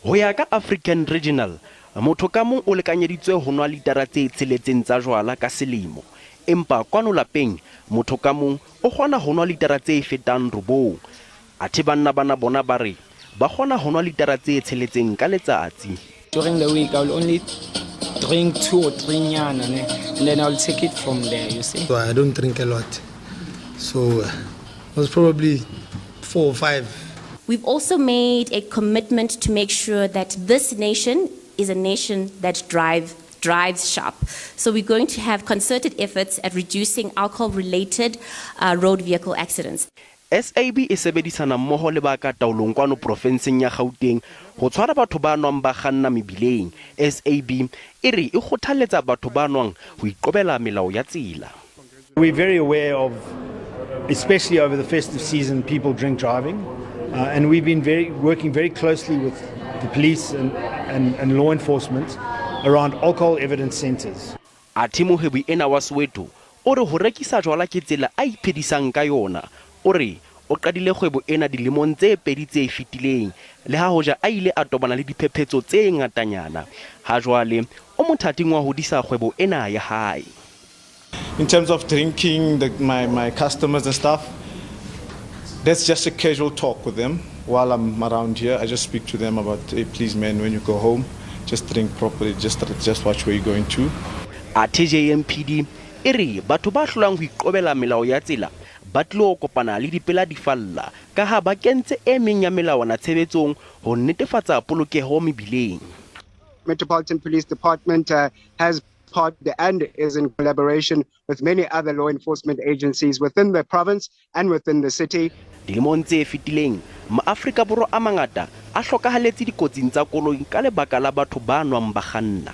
Ho ya ka African Regional, motho ka mong o lekanyeditswe ho nwa litara tse 6 tsa jwala ka selemo. Empa kwano lapeng, motho ka mong o kgona ho nwa litara tse fetang 9. Athe banna bana bona ba re ba kgona ho nwa litara tse 6 ka letsatsi. During the week, I will only drink 2 or 3 nyana, and then I'll take it from there, you see. So I don't drink a lot. So it was probably 4 or 5. We've also made a commitment to make sure that this nation is a nation that drives sharp. So we're going to have concerted efforts at reducing alcohol-related road vehicle accidents. SAB e sebedisana mmoho le ba ka taolong kwano provinseng ya Gauteng ho tshwara batho ba nwang ba kganna mebileng. SAB e re e kgothaletsa batho ba nwang ho iqobela melao ya tsela. We're very aware of, especially over the festive season, people drink driving. And we've been working very closely with the police and law enforcement around alcohol evidence centers. Atimo hebi ena wa Soweto o re ho rekisa jwala ke tsela a iphedisang ka yona. O re o qadile kgwebo ena dilemong tse 2 tse fetileng le ha hoja a ile a tobana le diphephetso tse ngatanyana. Ha jwale o mothating wa hodisa kgwebo ena ya hae. In terms of drinking, my customers and stuff, that's just a casual talk with them. While I'm around here, I just speak to them about, hey, please man, when you go home, just drink properly, just watch where you're going to. JMPD ere batho ba hlolang ho iqobela melao ya tsela ba tlo kopana le dipela di falla ka ha ba kentse e meng ya melawana tshebetsong ho netefatsa polokeho mebileng. Metropolitan Police Department has partnered and is in collaboration with many other law enforcement agencies within the province and within the city. Dilemong tse fetileng, Afrika Borwa a mangata a hlokahaletse dikotsing tsa koloi ka lebaka la batho ba nwang ba kganna.